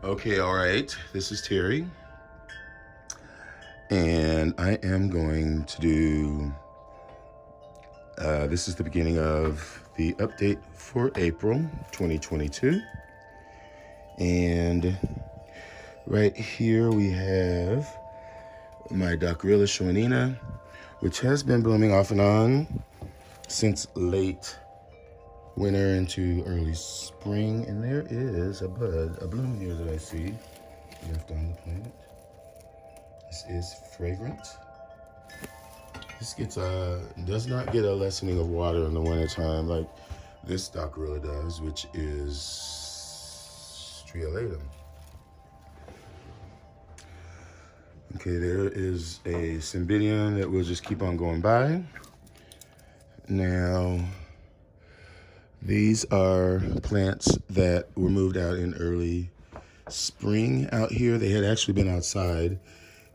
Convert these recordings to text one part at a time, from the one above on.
Okay, all right. This is Terry. And I am going to do, this is the beginning of the update for April 2022. And right here we have my Docrilla Shonina, which has been blooming off and on since late winter into early spring. And there is a bloom here that I see left on the plant. This is fragrant. This does not get a lessening of water in the wintertime like this Docrilla does, which is striolatum. Okay, there is a cymbidium that we'll just keep on going by. Now, these are plants that were moved out in early spring out here. They had actually been outside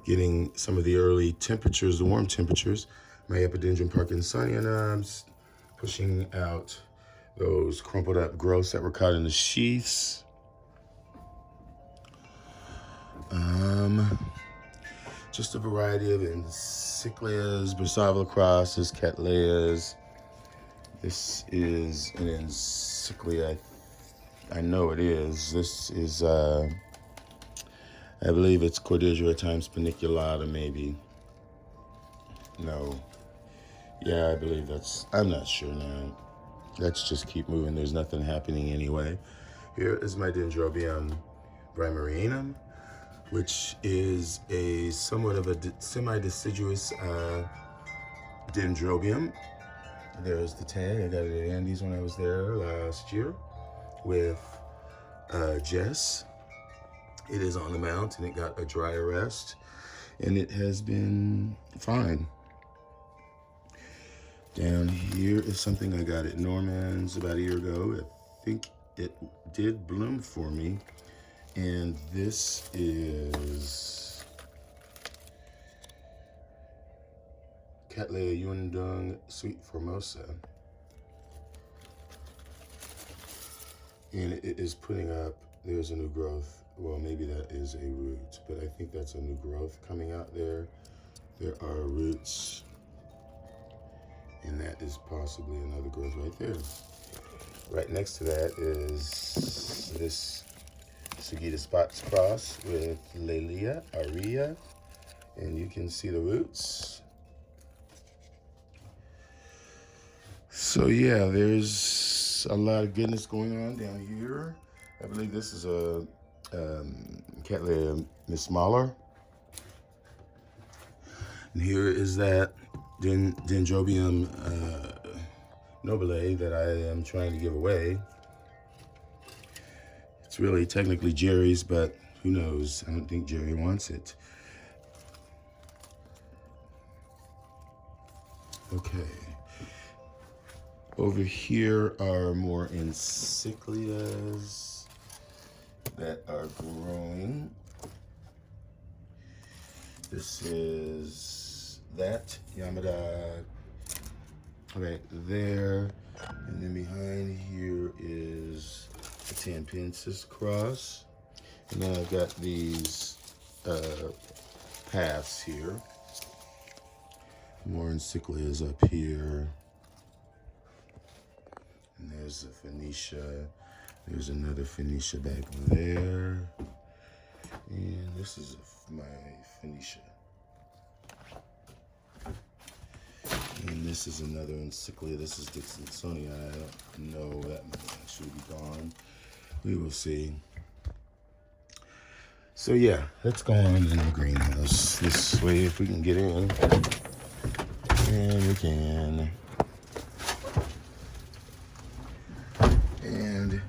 getting some of the early temperatures, the warm temperatures. My Epidendrum parkinsonianums, pushing out those crumpled up growths that were caught in the sheaths. Just a variety of encyclias, Bursavilacrosses, Cattleyas. This is an encyclia, I know it is. This is, I believe it's Cordillera times paniculata, maybe. No. Yeah, I believe I'm not sure now. Let's just keep moving. There's nothing happening anyway. Here is my Dendrobium brimarianum, which is a somewhat of a semi-deciduous dendrobium. There's the tag. I got it at Andy's when I was there last year with Jess. It is on the mount and it got a dry arrest and it has been fine. Down here is something I got at Norman's about a year ago. I think it did bloom for me. And this is Cattleya Yuandong Sweet Formosa. And it is putting up, there's a new growth. Well, maybe that is a root, but I think that's a new growth coming out there. There are roots, and that is possibly another growth right there. Right next to that is this Sugita Spots cross with Lelia Aria, and you can see the roots. So yeah, there's a lot of goodness going on down here. I believe this is a Cattleya Miss Mahler. And here is that Dendrobium nobile that I am trying to give away. It's really technically Jerry's, but who knows? I don't think Jerry wants it. Okay. Over here are more encyclias that are growing. This is that Yamada right there. And then behind here is a Tampensis cross. And then I've got these paths here. More encyclias up here. And there's a Phoenicia. There's another Phoenicia back there. And this is my Phoenicia. And this is another encyclia. This is Dixonsonia. I don't know, that might actually be gone. We will see. So yeah, let's go on in the greenhouse this way if we can get in. And we can. And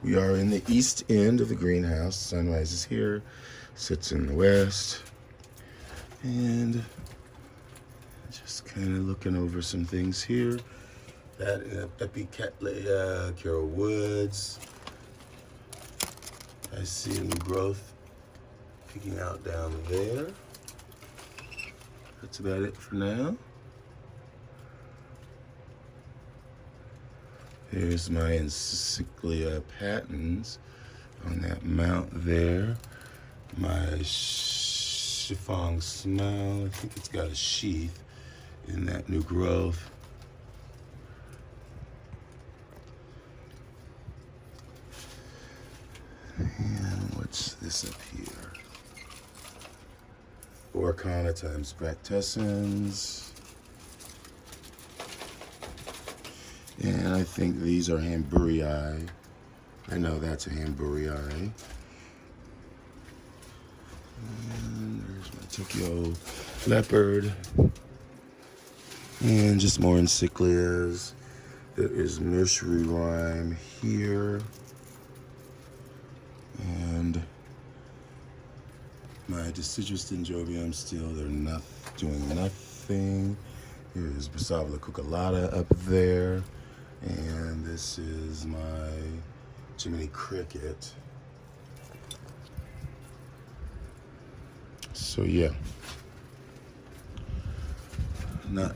we are in the east end of the greenhouse. Sunrise is here, sits in the west. And just kind of looking over some things here. That Epicattleya, Carol Woods. I see a new growth peeking out down there. That's about it for now. Here's my Encyclia patens. on that mount there. My chiffon smile, I think it's got a sheath in that new growth. And what's this up here? Orchid times bractessens. And I think these are hamburii. I know that's a hamburii. And there's my Tokyo leopard. And just more encyclias. There is nursery rhyme here. And my deciduous dendrobium still, they're not doing nothing. Here's Basavla cucullata up there. And this is my Jiminy cricket. So yeah, not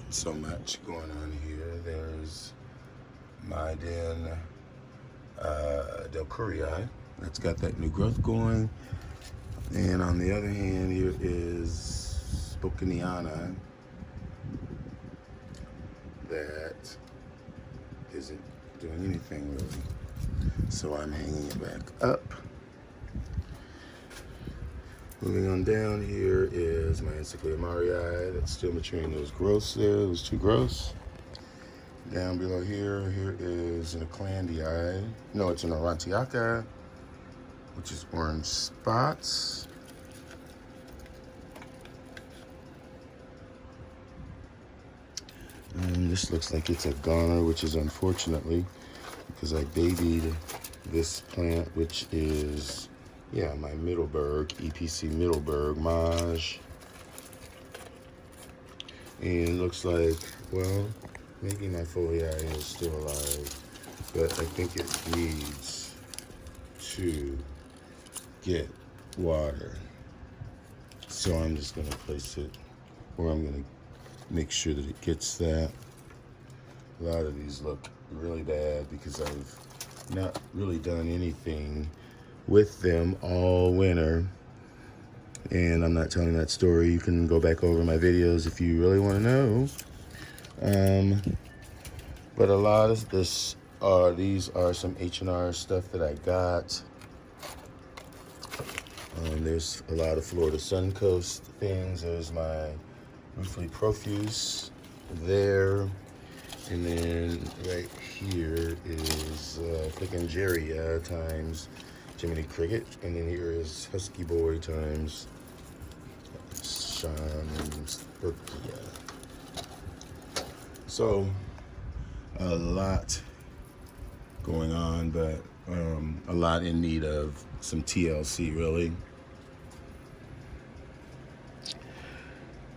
so much going on here. There's my Delcurii. That's got that new growth going. And on the other hand, here is Spokaniana that isn't doing anything really. So I'm hanging it back up. Moving on down, here is my Encyclia Marii that's still maturing those growths there, those two growths. Down below here is an Eclandii. No, it's an Aurantiaca, which is orange spots. And this looks like it's a goner, which is unfortunately because I babied this plant, which is, yeah, my Middleburg, EPC Middleburg Maj. And looks like, well, maybe my foliae is still alive, but I think it needs to get water. So I'm just gonna place it, or I'm gonna make sure that it gets that. A lot of these look really bad because I've not really done anything with them all winter. And I'm not telling that story. You can go back over my videos if you really want to know. But a lot of these are some H&R stuff that I got. There's a lot of Florida Suncoast things. There's my Ruefully Profuse there. And then right here is Flickengeria times Jiminy Cricket. And then here is Husky Boy times Shonina Spiciosa. So a lot going on, but a lot in need of some TLC, really.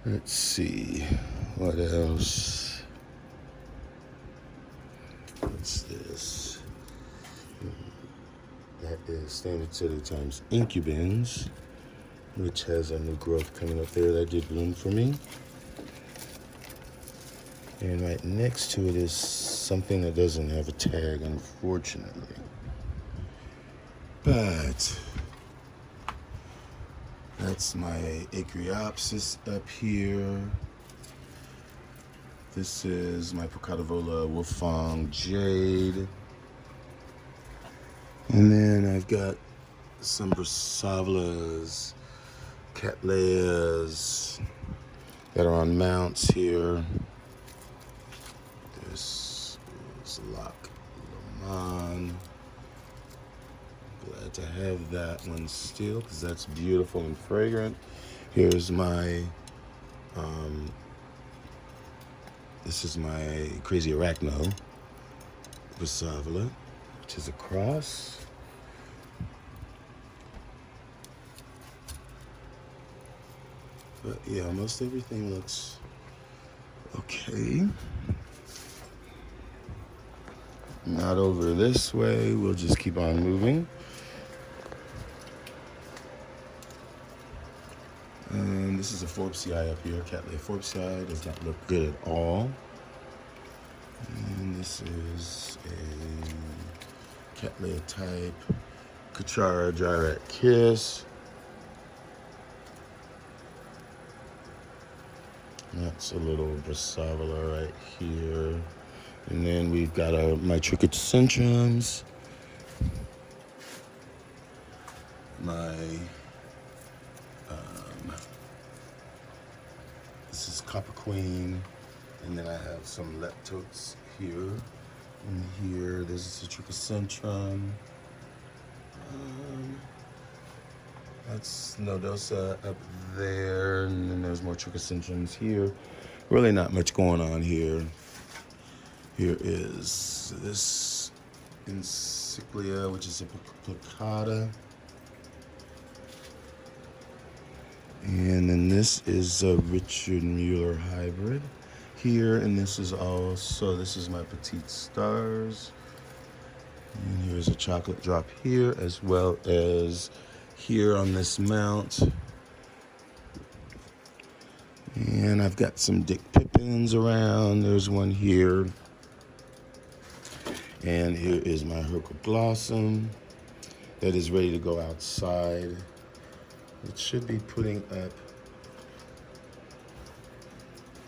Let's see, what else? What's this? That is Standard City times Incubins, which has a new growth coming up there that did bloom for me. And right next to it is something that doesn't have a tag, unfortunately. But that's my Acreopsis up here. This is my Pocatavola Wolfong Jade. And then I've got some Brassavolas, Cattleyas that are on mounts here. This is Loch Lomond. Glad to have that one still because that's beautiful and fragrant. Here's my, this is my Crazy Arachno Brassavola, which is a cross. But yeah, most everything looks okay. Not over this way, we'll just keep on moving. And this is a Forbesii up here. Cattleya Forbesii does not look good at all. And this is a Cattleya type Cachara Gyrat Kiss. That's a little Brassavola right here. And then we've got my Trichocentrums. This is Copper Queen. And then I have some Leptotes here. And here, this is the Trichocentrum. That's Nodosa up there, and then there's more Trichocentrums here. Really not much going on here. Here is this Encyclia, which is a plicata. And then this is a Richard Mueller hybrid here, and this is my Petite Stars. And here's a chocolate drop here, as well as here on this mount. And I've got some Dick Pippins around. There's one here. And here is my Hercoblossom that is ready to go outside. It should be putting up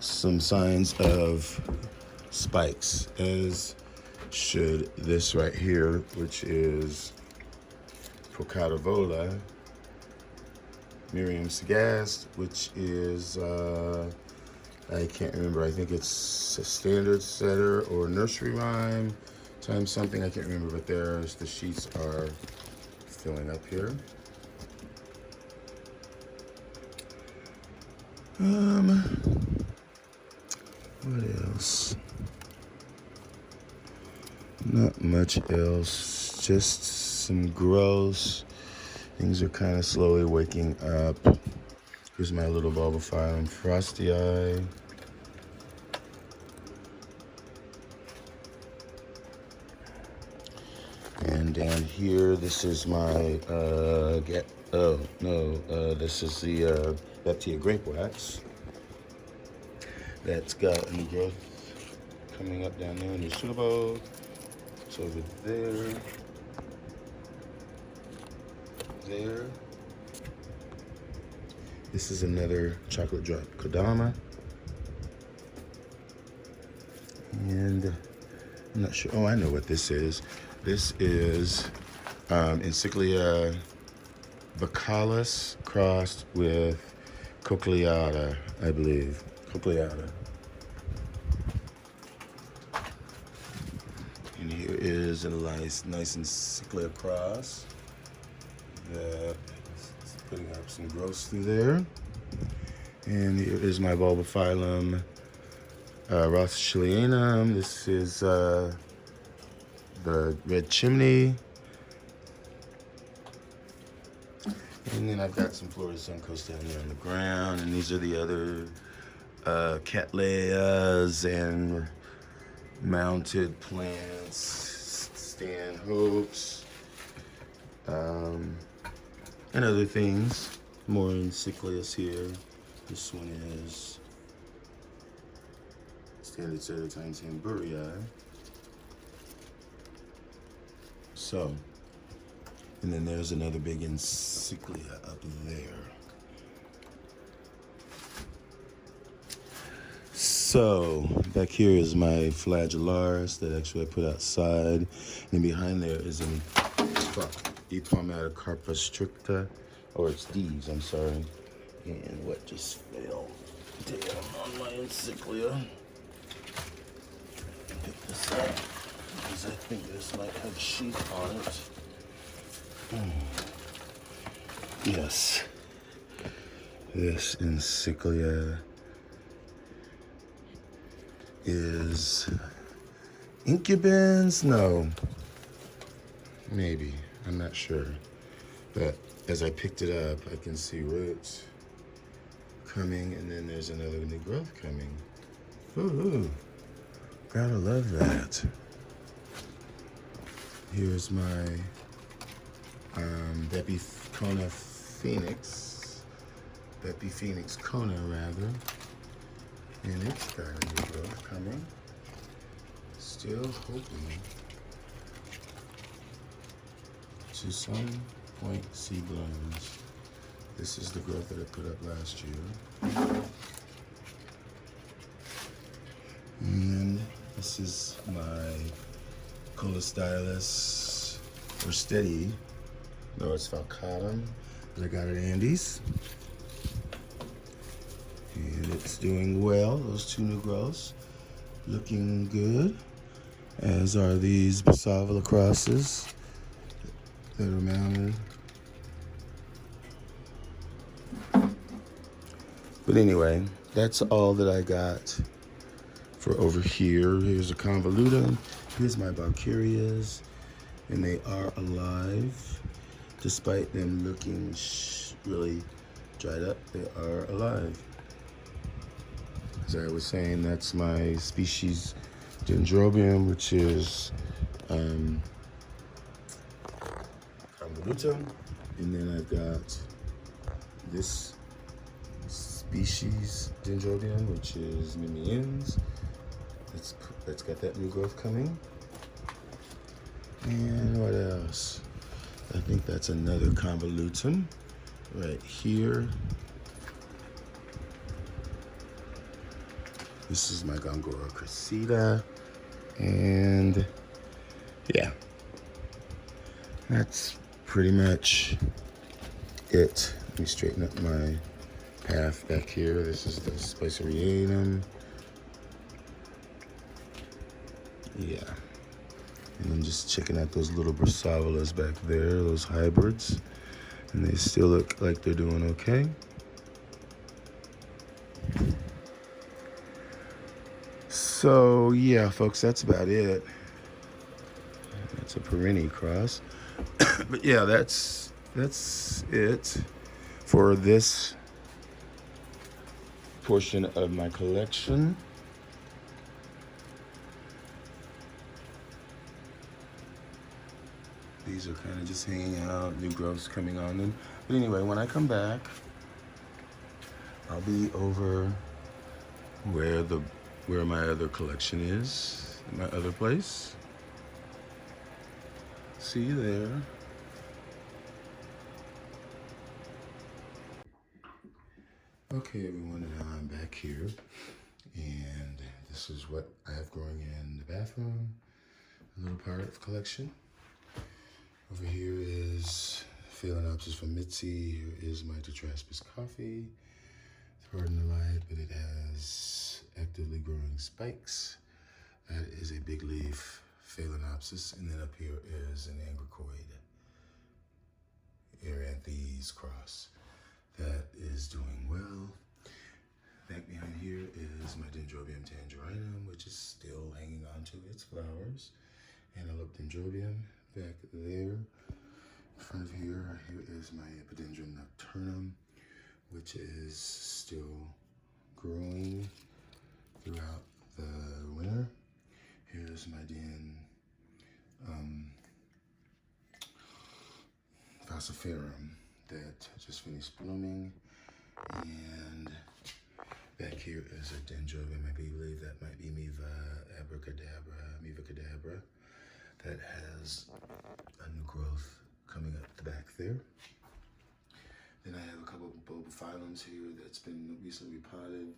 some signs of spikes, as should this right here, which is Procatavola, Miriam Sagast, which is, I can't remember, I think it's a standard setter or nursery rhyme times something, I can't remember, but there's the sheets are filling up here. What else? Not much else, just some growth. Things are kind of slowly waking up. Here's my little Bulbophyllum Frosty Eye. And down here, this is my, this is the Beptia Grape Wax. That's got new growth coming up down there in the Subo. It's over there. There. This is another chocolate drop Kodama. And I'm not sure. Oh, I know what this is. This is Encyclia Bacalis crossed with Cochleata, I believe. Cochleata. And here is a nice Encyclia cross that is putting up some growth through there. And here is my Bulbophyllum Rothschildianum. This is the Red Chimney. And then I've got some Florida Suncoast down there on the ground. And these are the other Cattleyas and mounted plants, Stanhopes, and other things. More Encyclias here. This one is Standard Setter times Hamburii. So, and then there's another big Encyclia up there. So, back here is my Flagellaris that actually I put outside. And behind there is an Epomatocarpa stricta, or it's D's, I'm sorry. And what just fell down on my Encyclia. Pick this up, because I think this might have sheath on it. Yes. This Encyclia is Incubans? No. Maybe. I'm not sure. But as I picked it up, I can see roots coming, and then there's another new growth coming. Ooh. Gotta love that. Here's my Bepi Kona Phoenix. Bepi Phoenix Kona, rather. And it's got a new growth coming. Still hoping to some point see blooms. This is the growth that I put up last year. And this is my Colostylus or steady. No, it's falcatum that I got at Andy's. And it's doing well. Those two new growths looking good, as are these Basavilla crosses that are mounted. But anyway, that's all that I got for over here. Here's a convolutum. Here's my Valkyrias, and they are alive. Despite them looking really dried up, they are alive. As I was saying, that's my species Dendrobium, which is convolutum. And then I've got this species Dendrobium, which is Mimiens. It's got that new growth coming. And what else? I think that's another convolutum right here. This is my Gongora cressida. And yeah, that's pretty much it. Let me straighten up my path back here. This is the Spiciosa. Yeah. And I'm just checking out those little Brasavilas back there, those hybrids. And they still look like they're doing okay. So yeah, folks, that's about it. That's a perennial cross. But yeah, that's it for this portion of my collection. These are kind of just hanging out, new growths coming on them. But anyway, when I come back, I'll be over where my other collection is, my other place. See you there. Okay, everyone, and now I'm back here, and this is what I have growing in the bathroom, a little part of collection. Over here is Phalaenopsis from Mitzi. Here is my Tetraspis coffee. It's hard in the light, but it has actively growing spikes. That is a big leaf Phalaenopsis, and then up here is an Angricoid Aeranthes cross. That is doing well. Back behind here is my Dendrobium Tangerine, which is still hanging on to its flowers. Antelope Dendrobium back there. In front of here is my Epidendrum nocturnum, which is still growing throughout the winter. Here's my Falciparum that just finished blooming. And back here is a Dendrobium. I believe that might be Miva Cadabra, that has a new growth coming up the back there. Then I have a couple of bulbophyllums here that's been recently repotted,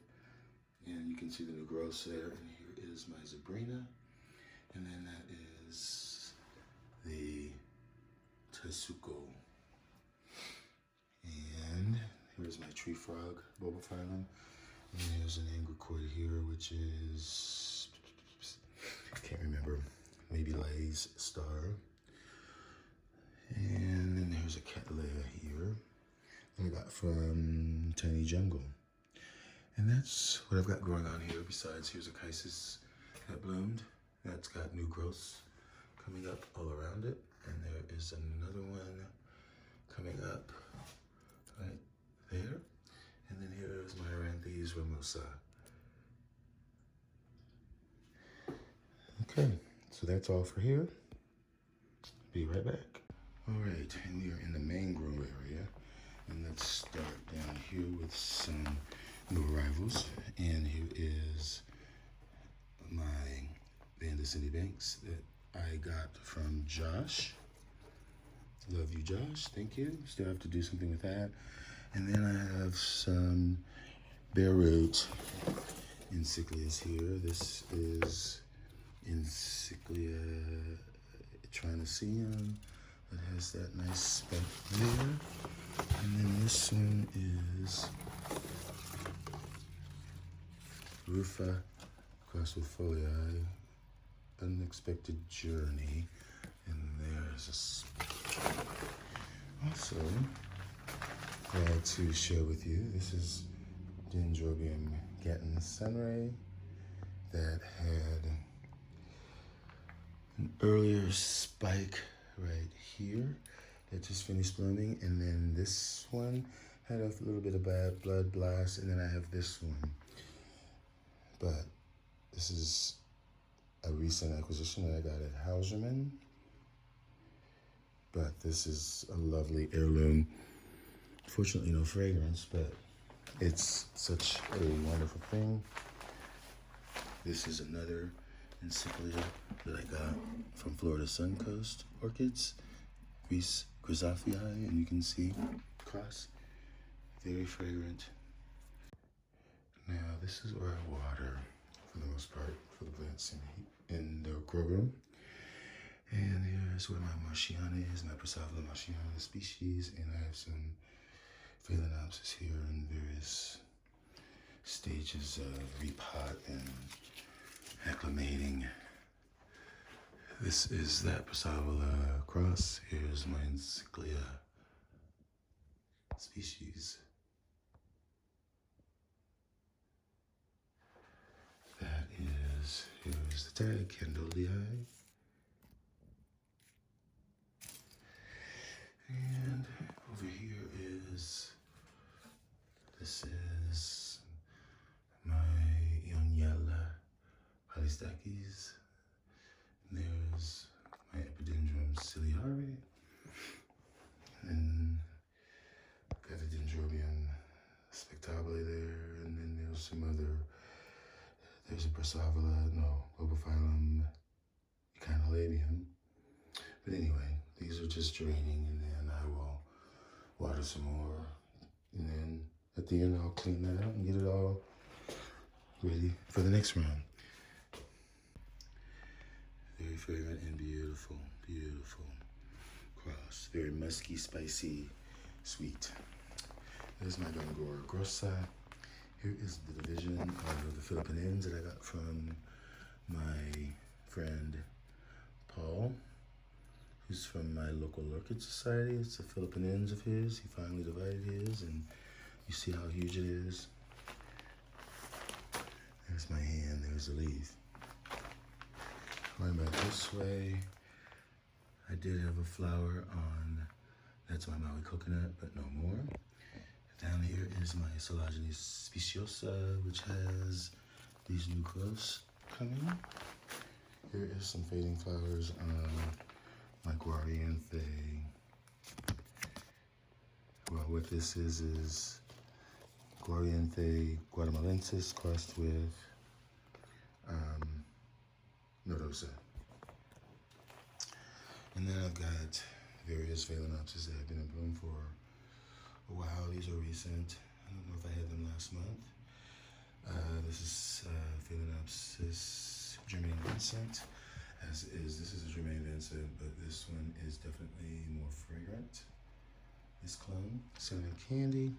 and you can see the new growths there. And here is my Zebrina, and then that is the Tesuko. And here's my tree frog bulbophyllum, and here's an Angricoid here, which is, I can't remember, maybe Lay's star. And then there's a Cattleya here that I got from Tiny Jungle. And that's what I've got growing on here. Besides, here's a Chisis that bloomed. That's got new growths coming up all around it. And there is another one coming up right there. And then here is my Aeranthes ramosa. Okay, so that's all for here. Be right back. All right, and we are in the main grow area. And let's start down here with some new arrivals. And here is my Vanda City Banks that I got from Josh. Love you, Josh. Thank you. Still have to do something with that. And then I have some bare root encyclias here. This is Encyclia Trinaceum. It has that nice speck there. And then this one is Rufa crassifoliae, Unexpected Journey. And there's a speck. Also, glad to share with you, this is Dendrobium Tangerine that had an earlier spike right here that just finished blooming, and then this one had a little bit of bad blood blast, and then I have this one. But this is a recent acquisition that I got at Hauserman. But this is a lovely heirloom. Fortunately, no fragrance, but it's such a wonderful thing. This is another encyclia that I got from Florida Suncoast Orchids, Grisophii, and you can see cross, very fragrant. Now this is where I water for the most part for the plants in the grow room. And here's where my Marciana is, my Prosophila Marciana species, and I have some Phalaenopsis here in various stages of repot and acclimating. This is that Prosophila cross. Here's my Encyclia species. That is, here's the tag, Candolii. And over here is, this is my Ioniella polystachys. And there's my Epidendrum ciliare. And got a Dendrobium spectabile there. And then there's some other, there's a Prosophila, Lobophyllum Echinolabium. But anyway, these are just draining, and then I will water some more. And then at the end, I'll clean that out and get it all ready for the next round. Very fragrant and beautiful, beautiful cross. Very musky, spicy, sweet. There's my Gongora grossi. Here is the division of the Philippines that I got from my friend Paul, who's from my local orchid society. It's the Philippines of his. He finally divided his, and you see how huge it is. There's my hand, there's the leaf. Going back this way, I did have a flower on, that's my Maui coconut, but no more. Down here is my Solange Spiciosa, which has these new growths coming. Here is some fading flowers on my Guarianthe. Well, what this is Guarianthe guatemalensis crossed with nodosa. And then I've got various Phalaenopsis that have been in bloom for a while. These are recent. I don't know if I had them last month. This is Phalaenopsis Germain Vincent, as is. This is a Germain Vincent, but this one is definitely more fragrant. This clone, Cinnamon Candy.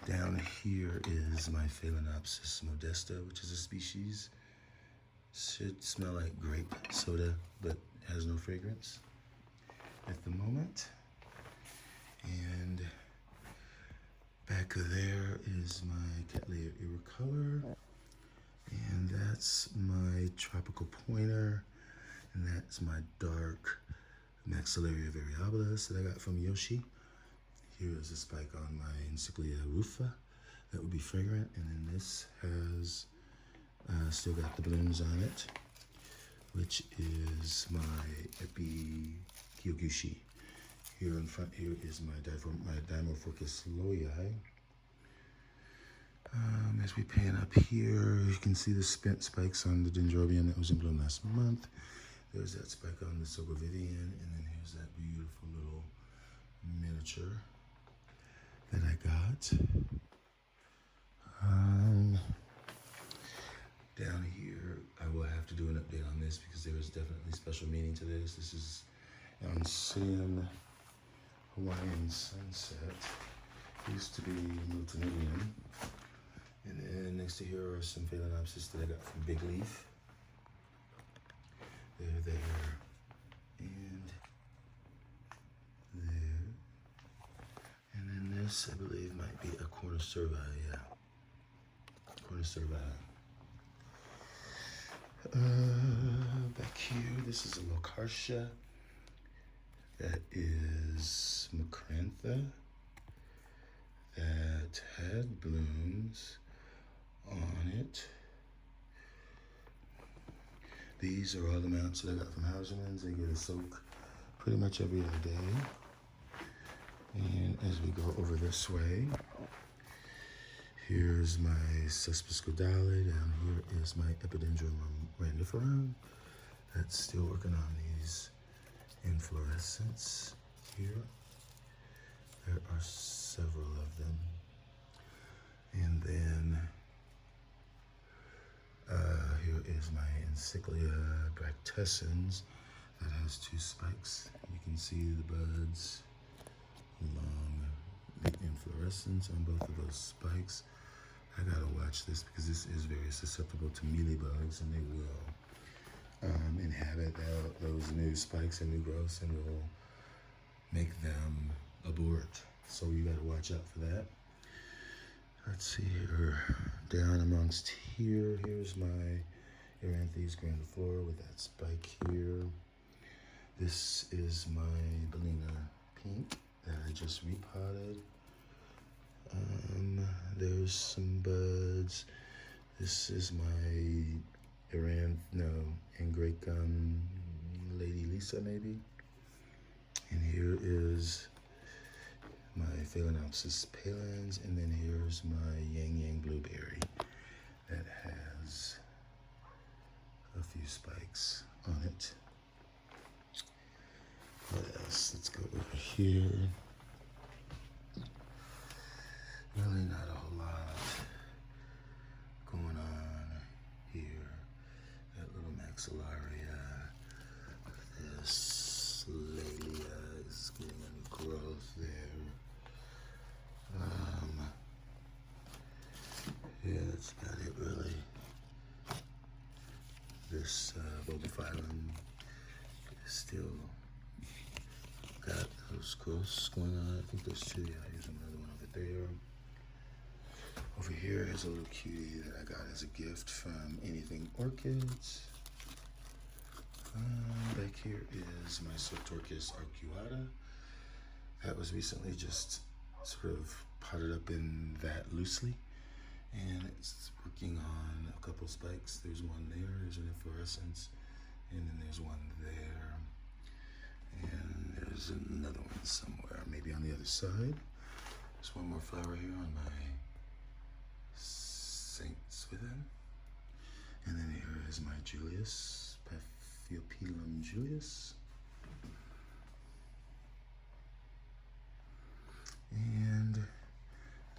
Down here is my Phalaenopsis modesta, which is a species. Should smell like grape soda, but has no fragrance at the moment. And back there is my Cattleya irricolor, and that's my tropical pointer, and that's my dark Maxillaria variabilis that I got from Yoshi. Here is a spike on my Encyclia rufa that would be fragrant, and then this has still got the blooms on it, which is my Epikyogushi. Here in front here is my Dimorphorchis loyi. As we pan up here, you can see the spent spikes on the Dendrobium that was in bloom last month. There's that spike on the Sogovidian, and then here's that beautiful little miniature that I got. Down here, I will have to do an update on this because there is definitely special meaning to this. This is Ancient Hawaiian Sunset. It used to be Multinidium. And then next to here are some Phalaenopsis that I got from Big Leaf. They're there and there. And then this, I believe, might be a Cornucervi, yeah. Cornucervi. Back here, this is a Locartia. That is Macrantha that had blooms on it. These are all the mounts that I got from Hauserman's. They get a soak pretty much every other day. And as we go over this way, here's my Cespiscodale. Down here is my Epidendrum randiferum. That's still working on these inflorescence here. There are several of them. And then here is my Encyclia bractescens that has 2 spikes. You can see the buds along the inflorescence on both of those spikes. I gotta watch this because this is very susceptible to mealybugs, and they will inhabit those new spikes and new growths and will make them abort. So you gotta watch out for that. Let's see here, down amongst here, here's my Eranthes grandiflora with that spike here. This is my Bellina pink that I just repotted. There's some buds. This is my Angraecum Lady Lisa maybe. And here is my Phalaenopsis palens, and then here's my Yang Yang blueberry that has a few spikes on it. What else? Let's go over here. Really not a whole lot going on here. That little maxillaria. This Laelia is getting a new growth there. Yeah, that's about it really. This Bulbophyllum is still got those growths going on. I think there's 2. Yeah, here's another one over there. Over here is a little cutie that I got as a gift from Anything Orchids. Back here is my Sartorchis arcuata. That was recently just sort of potted up in that loosely. And it's working on a couple spikes. There's one there, there's an inflorescence, and then there's one there. And there's another one somewhere, maybe on the other side. There's one more flower here on my Saints Within. And then here is my Julius Pepfiopilum Julius. And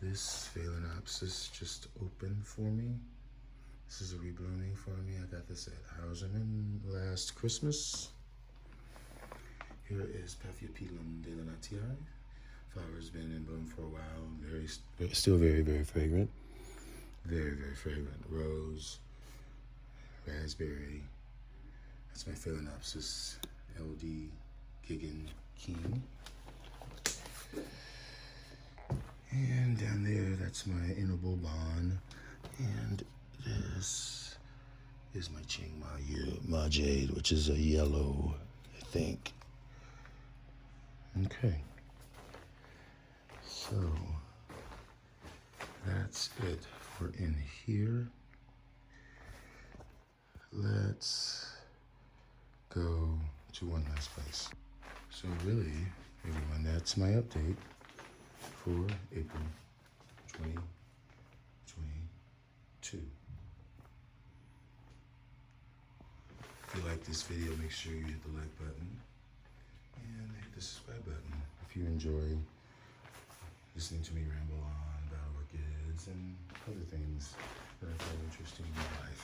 this Phalaenopsis just opened for me. This is a reblooming for me. I got this at Hauserman last Christmas. Here is Pepfiopilum delenatii. Flower's been in bloom for a while. Still very, very fragrant. Very, very fragrant. Rose, raspberry. That's my Phalaenopsis LD Gigan King. And down there, that's my Inobulbon. And this is my Ching Ma Jade, which is a yellow, I think. Okay. So, that's it for in here. Let's go to one last place. So really, everyone, that's my update for April 2022. If you like this video, make sure you hit the like button and hit the subscribe button. If you enjoy listening to me ramble on about orchids and other things that I find interesting in my life.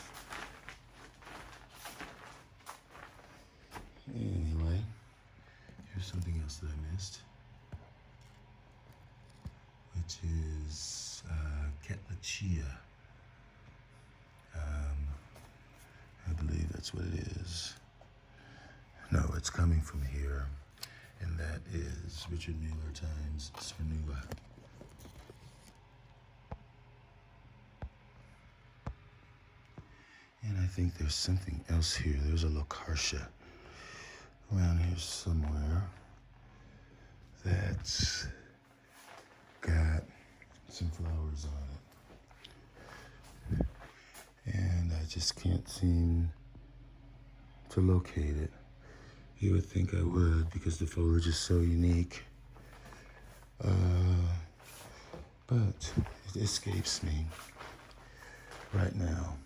Anyway, here's something else that I missed, which is Cattleya. I believe that's what it is. No, it's coming from here, and that is Richard Mueller times Cernula. And I think there's something else here. There's a Locartia around here somewhere that's got some flowers on it. And I just can't seem to locate it. You would think I would because the foliage is so unique. But it escapes me right now.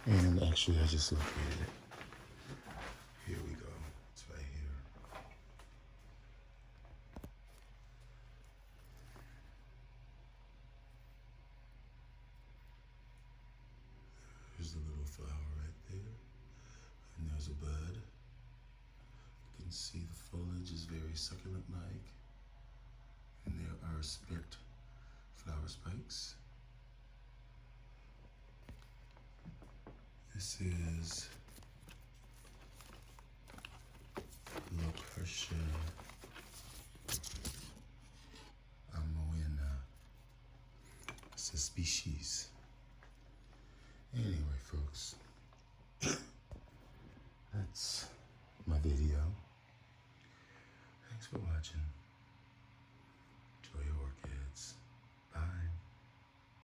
And actually I just located it. Here we go. It's right here. There's the little flower right there. And there's a bud. You can see the foliage is very succulent-like. And there are spent flower spikes. This is Locartia amoena. It's a species. Anyway, folks, that's my video. Thanks for watching.